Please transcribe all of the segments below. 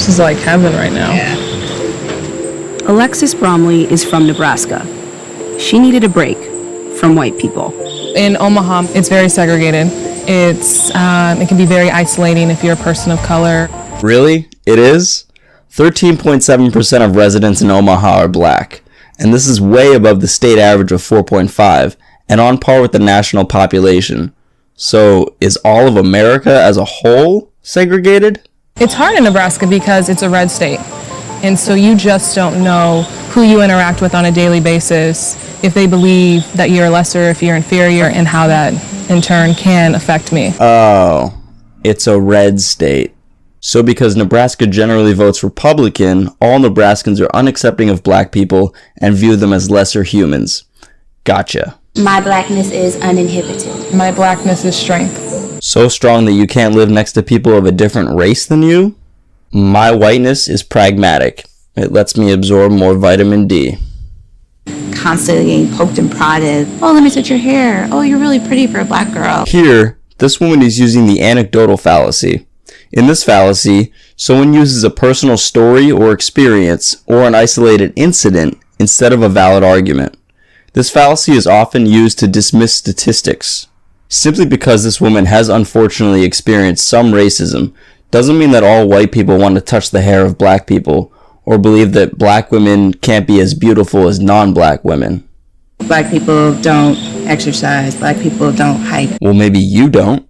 This is like heaven right now. Yeah. Alexis Bromley is from Nebraska. She needed a break from white people. In Omaha, it's very segregated. It can be very isolating if you're a person of color. Really? It is? 13.7% of residents in Omaha are black, and this is way above the state average of 4.5 and on par with the national population. So is all of America as a whole segregated? It's hard in Nebraska because it's a red state, and so you just don't know who you interact with on a daily basis, if they believe that you're lesser, if you're inferior, and how that in turn can affect me. Oh, it's a red state. So because Nebraska generally votes Republican, all Nebraskans are unaccepting of black people and view them as lesser humans. Gotcha. My blackness is uninhibited. My blackness is strength. So strong that you can't live next to people of a different race than you? My whiteness is pragmatic. It lets me absorb more vitamin D. Constantly getting poked and prodded. Oh, let me touch your hair. Oh, you're really pretty for a black girl. Here, this woman is using the anecdotal fallacy. In this fallacy, someone uses a personal story or experience or an isolated incident instead of a valid argument. This fallacy is often used to dismiss statistics. Simply because this woman has unfortunately experienced some racism doesn't mean that all white people want to touch the hair of black people or believe that black women can't be as beautiful as non-black women. Black people don't exercise. Black people don't hike. Well, maybe you don't.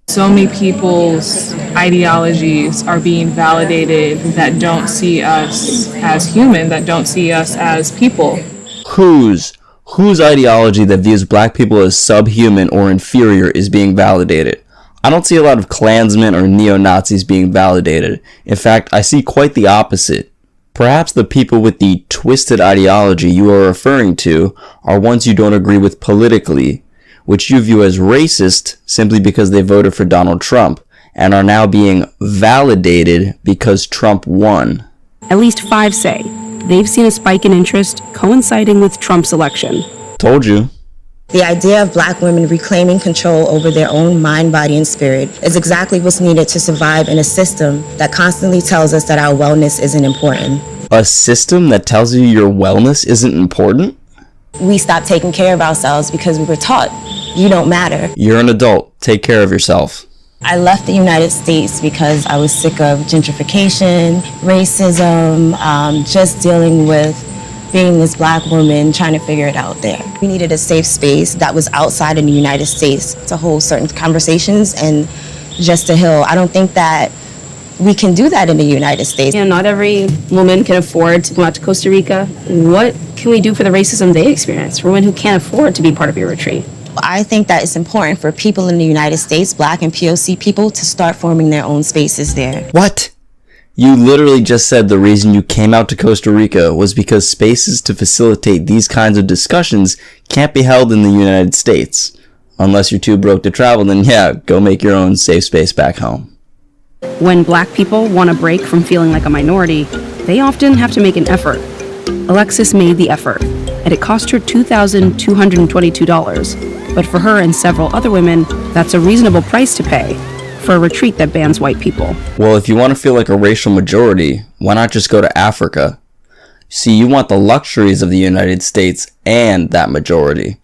So many people's ideologies are being validated that don't see us as human, that don't see us as people. Whose ideology that views black people as subhuman or inferior is being validated? I don't see a lot of Klansmen or neo-Nazis being validated. In fact, I see quite the opposite. Perhaps the people with the twisted ideology you are referring to are ones you don't agree with politically, which you view as racist simply because they voted for Donald Trump and are now being validated because Trump won. At least 5 say they've seen a spike in interest coinciding with Trump's election. Told you. The idea of black women reclaiming control over their own mind, body, and spirit is exactly what's needed to survive in a system that constantly tells us that our wellness isn't important. A system that tells you your wellness isn't important? We stopped taking care of ourselves because we were taught, you don't matter. You're an adult. Take care of yourself. I left the United States because I was sick of gentrification, racism, just dealing with being this black woman trying to figure it out there. We needed a safe space that was outside in the United States to hold certain conversations and just to heal. I don't think that we can do that in the United States. You know, not every woman can afford to come out to Costa Rica. What can we do for the racism they experience, for women who can't afford to be part of your retreat? I think that it's important for people in the United States, black and POC people, to start forming their own spaces there. What? You literally just said the reason you came out to Costa Rica was because spaces to facilitate these kinds of discussions can't be held in the United States. Unless you're too broke to travel, then yeah, go make your own safe space back home. When black people want a break from feeling like a minority, they often have to make an effort. Alexis made the effort, and it cost her $2,222. But for her and several other women, that's a reasonable price to pay for a retreat that bans white people. Well, if you want to feel like a racial majority, why not just go to Africa? See, you want the luxuries of the United States and that majority.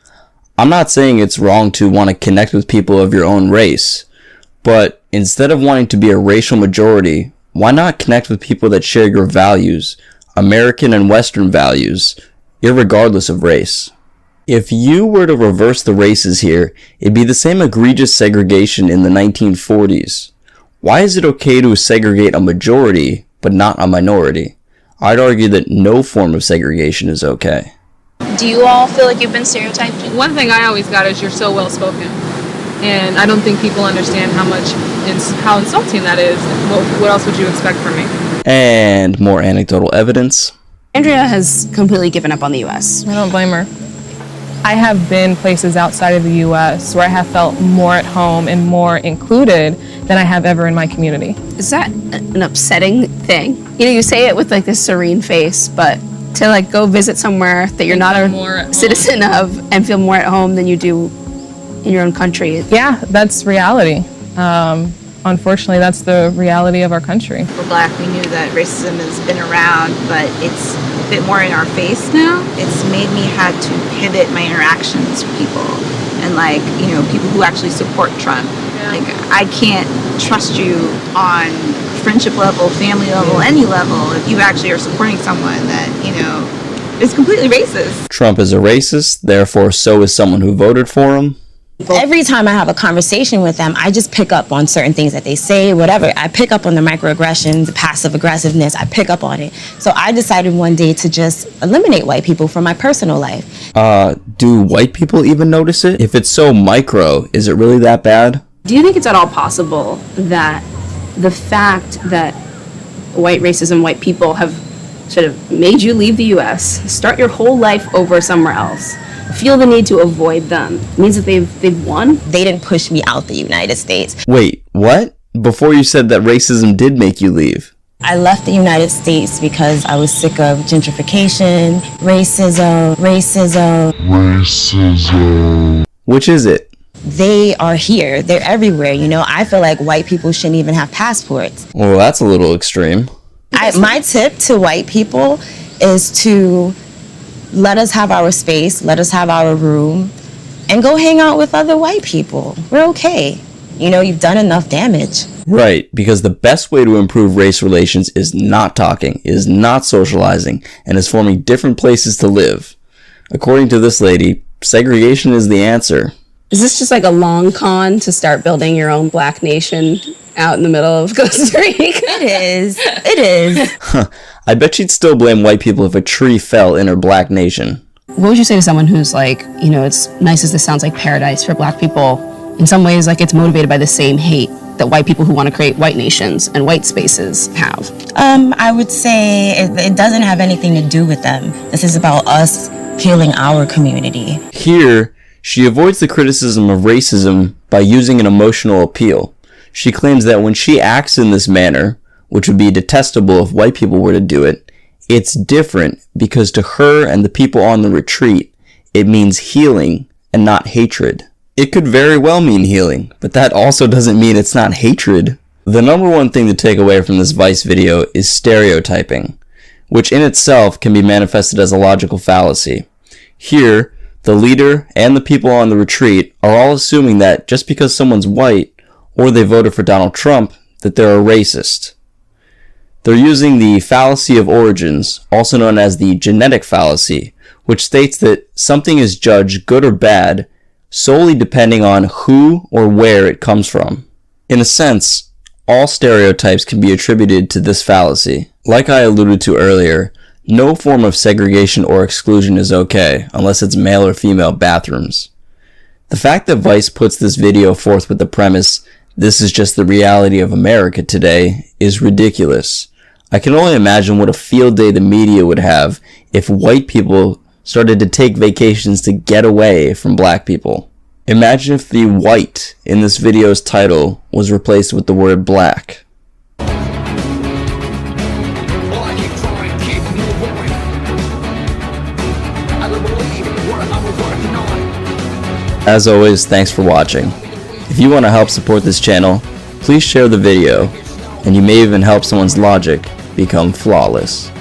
I'm not saying it's wrong to want to connect with people of your own race, but instead of wanting to be a racial majority, why not connect with people that share your values, American and Western values, irregardless of race? If you were to reverse the races here, it'd be the same egregious segregation in the 1940s. Why is it okay to segregate a majority, but not a minority? I'd argue that no form of segregation is okay. Do you all feel like you've been stereotyped? One thing I always got is you're so well spoken, and I don't think people understand how insulting that is. What else would you expect from me? And more anecdotal evidence. Andrea has completely given up on the U.S. I don't blame her. I have been places outside of the U.S. where I have felt more at home and more included than I have ever in my community. Is that an upsetting thing? You know, you say it with like this serene face, but to like go visit somewhere that you're not a citizen of and feel more at home than you do in your own country. Yeah, that's reality. unfortunately, that's the reality of our country. We're Black, we knew that racism has been around, but it's a bit more in our face now. It's made me have to pivot my interactions with people and people who actually support Trump. Like, I can't trust you on friendship level, family level, any level if you actually are supporting someone that, is completely racist. Trump is a racist, therefore so is someone who voted for him. Every time I have a conversation with them, I just pick up on certain things that they say, whatever. I pick up on the microaggressions, the passive aggressiveness. I pick up on it. So I decided one day to just eliminate white people from my personal life. Do white people even notice it? If it's so micro, is it really that bad? Do you think it's at all possible that the fact that white racism, white people have sort of made you leave the U.S., start your whole life over somewhere else, feel the need to avoid them, means that they've won? They didn't push me out the United States. Wait, what? Before you said that racism did make you leave. I left the United States because I was sick of gentrification, racism. Which is it? They are here. They're everywhere. I feel like white people shouldn't even have passports. Well, that's a little extreme. My tip to white people is to let us have our space, let us have our room, and go hang out with other white people. We're okay. You've done enough damage. Right, because the best way to improve race relations is not talking, is not socializing, and is forming different places to live. According to this lady, segregation is the answer. Is this just like a long con to start building your own Black nation out in the middle of Costa Rica? It is. I bet she'd still blame white people if a tree fell in her Black nation. What would you say to someone who's like, it's nice as this sounds like paradise for Black people, in some ways like it's motivated by the same hate that white people who want to create white nations and white spaces have? I would say it doesn't have anything to do with them. This is about us healing our community. Here, she avoids the criticism of racism by using an emotional appeal. She claims that when she acts in this manner, which would be detestable if white people were to do it, it's different because to her and the people on the retreat, it means healing and not hatred. It could very well mean healing, but that also doesn't mean it's not hatred. The number one thing to take away from this Vice video is stereotyping, which in itself can be manifested as a logical fallacy. Here, the leader and the people on the retreat are all assuming that just because someone's white or they voted for Donald Trump, that they're a racist. They're using the fallacy of origins, also known as the genetic fallacy, which states that something is judged good or bad solely depending on who or where it comes from. In a sense, all stereotypes can be attributed to this fallacy. Like I alluded to earlier, no form of segregation or exclusion is okay, unless it's male or female bathrooms. The fact that Vice puts this video forth with the premise, "This is just the reality of America today," is ridiculous. I can only imagine what a field day the media would have if white people started to take vacations to get away from Black people. Imagine if the white in this video's title was replaced with the word Black. As always, thanks for watching. If you want to help support this channel, please share the video, and you may even help someone's logic become flawless.